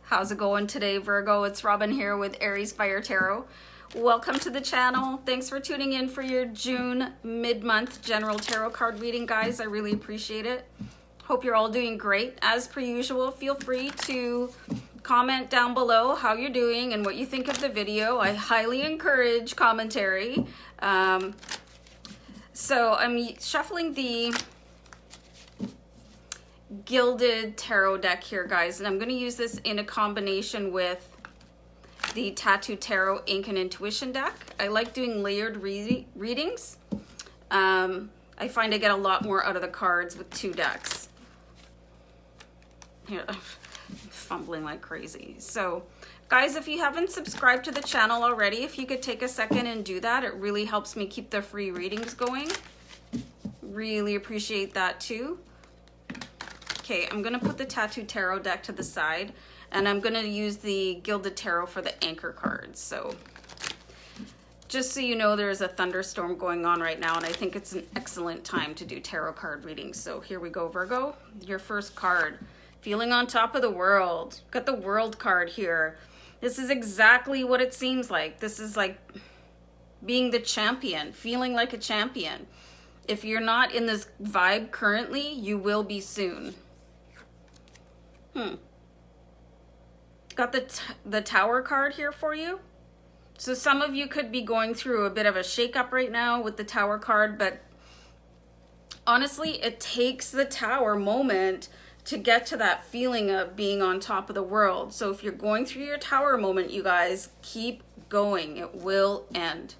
How's it going today, Virgo? It's Robin here with AriesFireTarot. Welcome to the channel. Thanks for tuning in for your June mid-month general tarot card reading, guys. I really appreciate it. Hope you're all doing great. As per usual, feel free to comment down below how you're doing and what you think of the video. I highly encourage commentary. So I'm shuffling the Gilded Tarot deck here, guys, and I'm going to use this in a combination with the Tattoo Tarot Ink and Intuition deck. I like doing layered readings. I find I get a lot more out of the cards with two decks. Here, I'm fumbling like crazy. So guys, if you haven't subscribed to the channel already, if you could take a second and do that, it really helps me keep the free readings going. Really appreciate that too. Okay, I'm going to put the Tattoo Tarot deck to the side, and I'm going to use the Gilded Tarot for the anchor cards. So just so you know, there's a thunderstorm going on right now, and I think it's an excellent time to do tarot card readings. So here we go, Virgo. Your first card, feeling on top of the world. Got the World card here. This is exactly what it seems like. This is like being the champion, feeling like a champion. If you're not in this vibe currently, you will be soon. Got the Tower card here for you. So some of you could be going through a bit of a shakeup right now with the Tower card, but honestly, it takes the Tower moment to get to that feeling of being on top of the world. So if you're going through your Tower moment, you guys, keep going. It will end.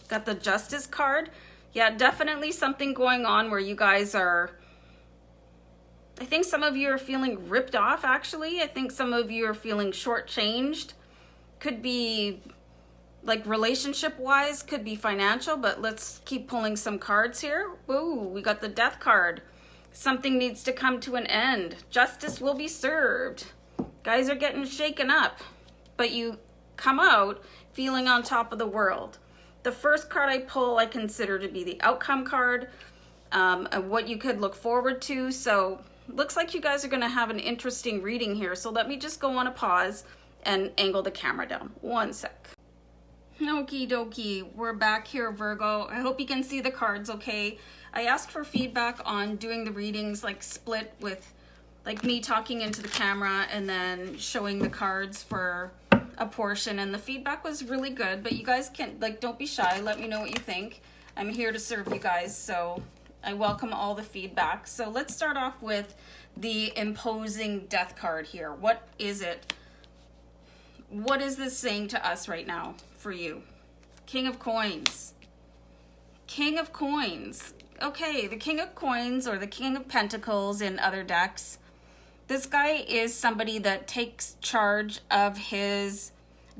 Got the Justice card. Yeah, definitely something going on where you guys are, I think some of you are feeling ripped off, actually. I think some of you are feeling shortchanged. Could be like relationship-wise, could be financial, but let's keep pulling some cards here. Ooh, we got the Death card. Something needs to come to an end. Justice will be served. Guys are getting shaken up, but you come out feeling on top of the world. The first card I pull, I consider to be the outcome card, of what you could look forward to. So looks like you guys are going to have an interesting reading here. So let me just go on a pause and angle the camera down. One sec. Okie dokie, we're back here, Virgo. I hope you can see the cards okay. I asked for feedback on doing the readings like split with like me talking into the camera and then showing the cards for a portion, and the feedback was really good, but you guys can, like, don't be shy. Let me know what you think. I'm here to serve you guys, so I welcome all the feedback. So let's start off with the Imposing Death card here. What is it? What is this saying to us right now for you? King of Coins. King of Coins. Okay, the King of Coins or the King of Pentacles in other decks. This guy is somebody that takes charge of his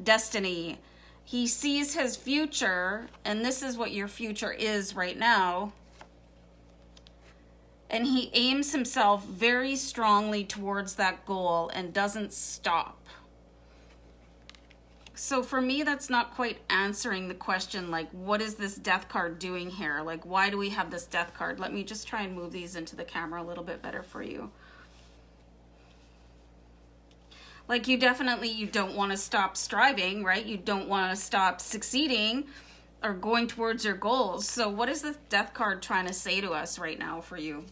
destiny. He sees his future, and this is what your future is right now. And he aims himself very strongly towards that goal and doesn't stop. So for me, that's not quite answering the question, like, what is this Death card doing here? Like, why do we have this Death card? Let me just try and move these into the camera a little bit better for you. Like, you don't want to stop striving, right? You don't want to stop succeeding or going towards your goals. So what is the Death card trying to say to us right now for you?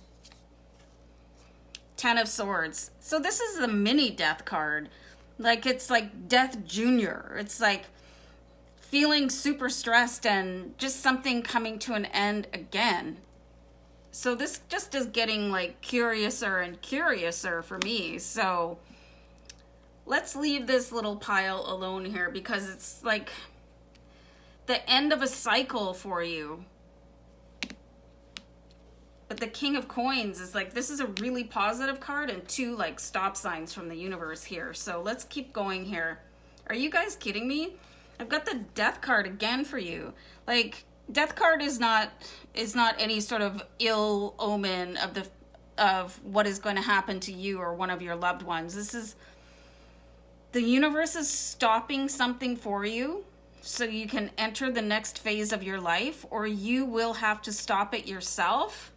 Ten of Swords. So this is the mini Death card. Like, it's like Death Junior. It's like feeling super stressed and just something coming to an end again. So this just is getting like curiouser and curiouser for me. So let's leave this little pile alone here because it's like the end of a cycle for you. But the King of Coins is like, this is a really positive card and two like stop signs from the universe here. So let's keep going here. Are you guys kidding me? I've got the Death card again for you. Like, Death card is not any sort of ill omen of what is going to happen to you or one of your loved ones. This is, the universe is stopping something for you so you can enter the next phase of your life, or you will have to stop it yourself.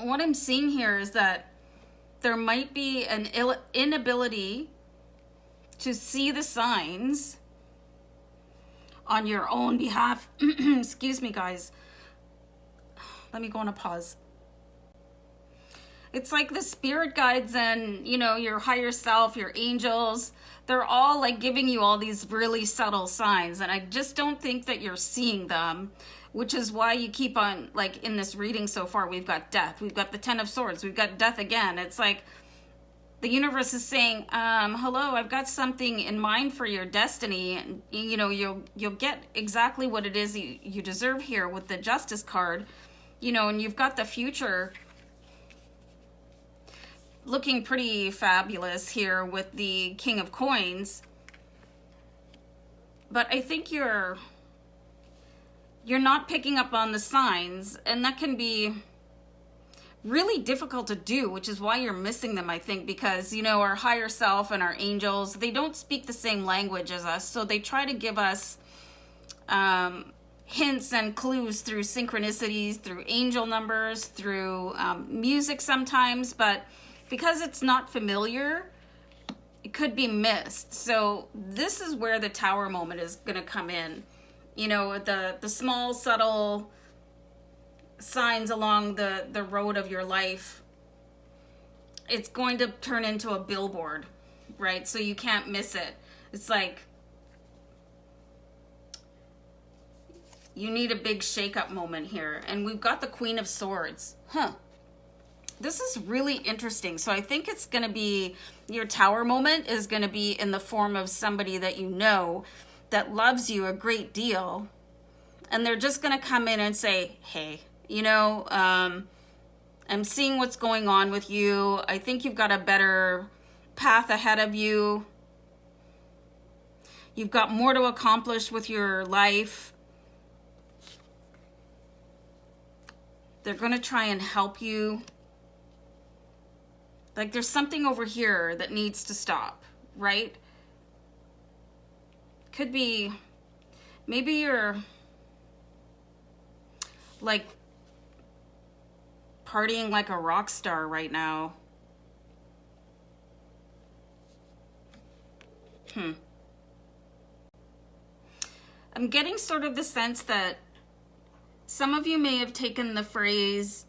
what I'm seeing here is that there might be an inability to see the signs on your own behalf. Excuse me, guys. Let me go on a pause. It's like the spirit guides and, you know, your higher self, your angels, they're all like giving you all these really subtle signs. And I just don't think that you're seeing them, which is why you keep on, like in this reading so far, we've got death, we've got the 10 of Swords, we've got death again. It's like the universe is saying, hello, I've got something in mind for your destiny. And, you know, you'll get exactly what it is you deserve here with the Justice card, you know, and you've got the future looking pretty fabulous here with the King of Coins. But I think you're not picking up on the signs, and that can be really difficult to do, which is why you're missing them, I think, because, you know, our higher self and our angels, they don't speak the same language as us, so they try to give us hints and clues through synchronicities, through angel numbers, through music sometimes, but because it's not familiar, it could be missed. So this is where the Tower moment is going to come in. You know, the small, subtle signs along the road of your life. It's going to turn into a billboard, right? So you can't miss it. It's like you need a big shake-up moment here. And we've got the Queen of Swords. This is really interesting. So I think it's going to be, your Tower moment is going to be in the form of somebody that you know that loves you a great deal. And they're just going to come in and say, hey, you know, I'm seeing what's going on with you. I think you've got a better path ahead of you. You've got more to accomplish with your life. They're going to try and help you. Like there's something over here that needs to stop, right? Could be, maybe you're like partying like a rock star right now. I'm getting sort of the sense that some of you may have taken the phrase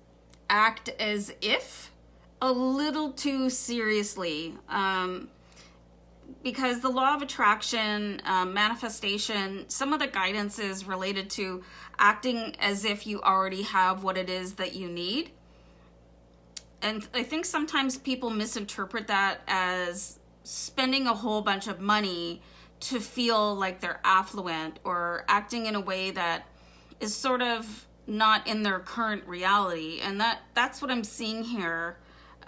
act as if a little too seriously, because the law of attraction, manifestation, some of the guidance is related to acting as if you already have what it is that you need. And I think sometimes people misinterpret that as spending a whole bunch of money to feel like they're affluent, or acting in a way that is sort of not in their current reality. And that's what I'm seeing here.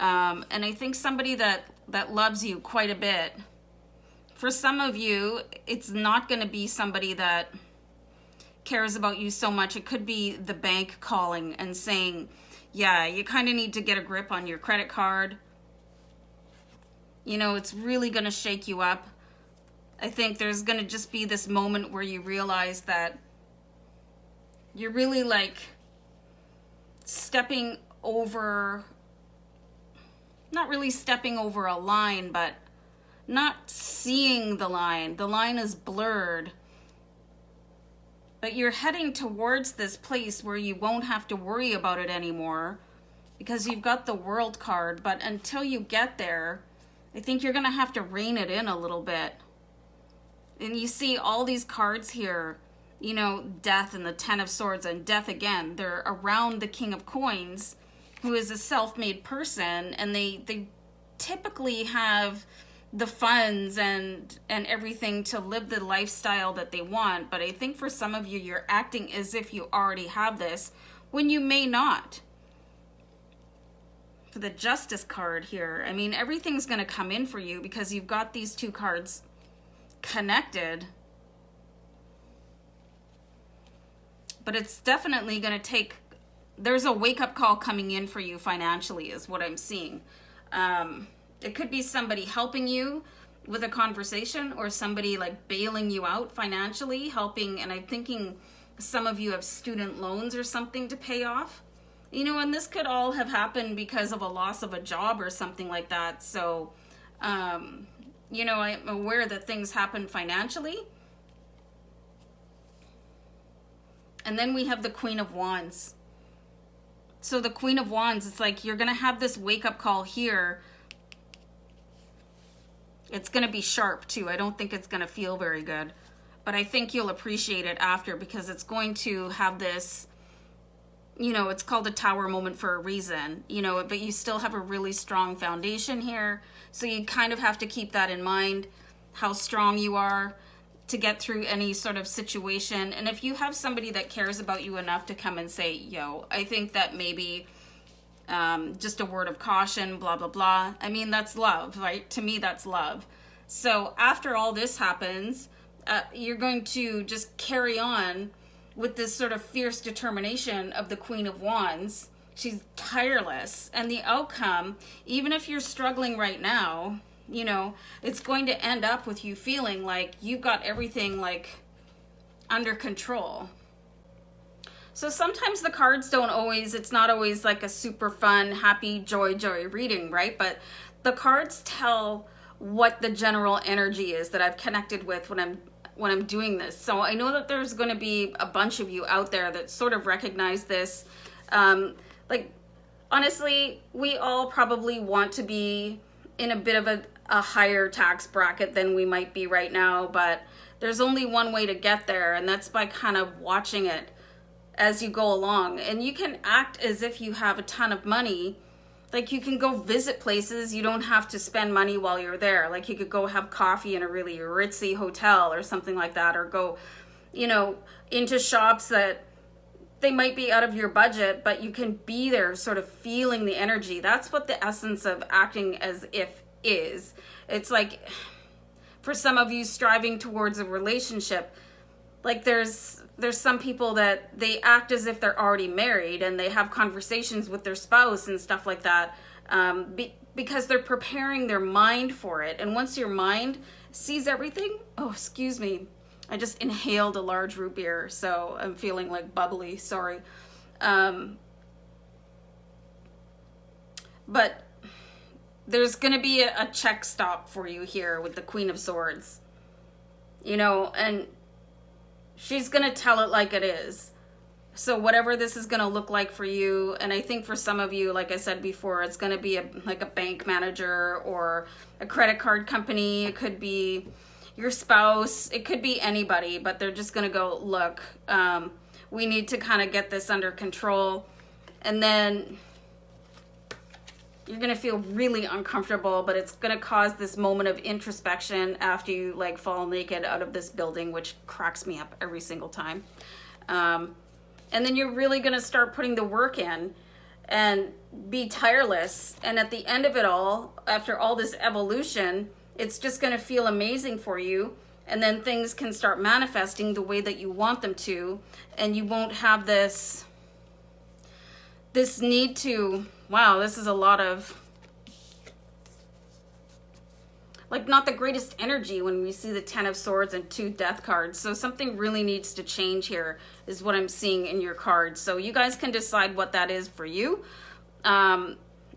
And I think somebody that loves you quite a bit, for some of you, it's not going to be somebody that cares about you so much. It could be the bank calling and saying, yeah, you kind of need to get a grip on your credit card. You know, it's really going to shake you up. I think there's going to just be this moment where you realize that you're really like stepping over, not really stepping over a line, but not seeing the line. The line is blurred. But you're heading towards this place where you won't have to worry about it anymore because you've got the World card. But until you get there, I think you're going to have to rein it in a little bit. And you see all these cards here, you know, death and the 10 of Swords and death again. They're around the King of Coins, who is a self-made person, and they typically have the funds and everything to live the lifestyle that they want. But I think for some of you, you're acting as if you already have this when you may not. For the Justice card here, I mean, everything's going to come in for you because you've got these two cards connected. But it's definitely going to take, there's a wake-up call coming in for you financially is what I'm seeing. It could be somebody helping you with a conversation, or somebody like bailing you out financially, helping. And I'm thinking some of you have student loans or something to pay off. You know, and this could all have happened because of a loss of a job or something like that. So, you know, I'm aware that things happen financially. And then we have the Queen of Wands. So the Queen of Wands, it's like you're going to have this wake-up call here. It's going to be sharp too. I don't think it's going to feel very good. But I think you'll appreciate it after, because it's going to have this, you know, it's called a tower moment for a reason, you know, but you still have a really strong foundation here. So you kind of have to keep that in mind, how strong you are to get through any sort of situation. And if you have somebody that cares about you enough to come and say, yo, I think that maybe just a word of caution, blah, blah, blah. I mean, that's love, right? To me, that's love. So after all this happens, you're going to just carry on with this sort of fierce determination of the Queen of Wands. She's tireless. And the outcome, even if you're struggling right now, you know, it's going to end up with you feeling like you've got everything like under control. So sometimes the cards don't always, it's not always like a super fun, happy, joy reading, right? But the cards tell what the general energy is that I've connected with when I'm doing this. So I know that there's going to be a bunch of you out there that sort of recognize this. Like, honestly, we all probably want to be in a bit of a higher tax bracket than we might be right now, but there's only one way to get there, and that's by kind of watching it as you go along. And you can act as if you have a ton of money. Like, you can go visit places. You don't have to spend money while you're there. Like, you could go have coffee in a really ritzy hotel or something like that, or go, you know, into shops that they might be out of your budget, but you can be there sort of feeling the energy. That's what the essence of acting as if is. It's like, for some of you striving towards a relationship, like there's some people that they act as if they're already married, and they have conversations with their spouse and stuff like that, because they're preparing their mind for it. And once your mind sees everything, oh, excuse me, I just inhaled a large root beer, so I'm feeling like bubbly, sorry. But there's going to be a check stop for you here with the Queen of Swords, you know, and she's going to tell it like it is. So whatever this is going to look like for you, and I think for some of you, like I said before, it's going to be like a bank manager or a credit card company. It could be your spouse. It could be anybody, but they're just going to go, look, we need to kind of get this under control. And then you're going to feel really uncomfortable, but it's going to cause this moment of introspection after you like fall naked out of this building, which cracks me up every single time. And then you're really going to start putting the work in and be tireless. And at the end of it all, after all this evolution, it's just going to feel amazing for you. And then things can start manifesting the way that you want them to. And you won't have this need to, wow, this is a lot of, like, not the greatest energy when we see the Ten of Swords and 2 Death cards. So something really needs to change here is what I'm seeing in your cards. So you guys can decide what that is for you.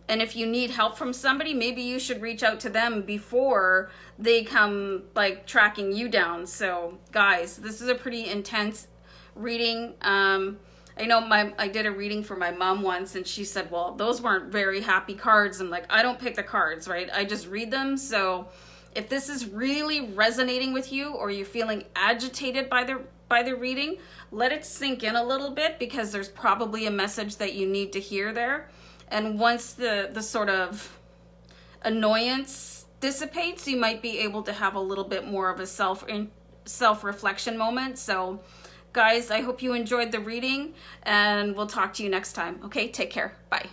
And if you need help from somebody, maybe you should reach out to them before they come like tracking you down. So guys, this is a pretty intense reading. I know I did a reading for my mom once, and she said, well, those weren't very happy cards. And like, I don't pick the cards, right? I just read them. So if this is really resonating with you, or you're feeling agitated by the reading, let it sink in a little bit, because there's probably a message that you need to hear there. And once the sort of annoyance dissipates, you might be able to have a little bit more of a self-reflection moment. So guys, I hope you enjoyed the reading, and we'll talk to you next time. Okay, take care. Bye.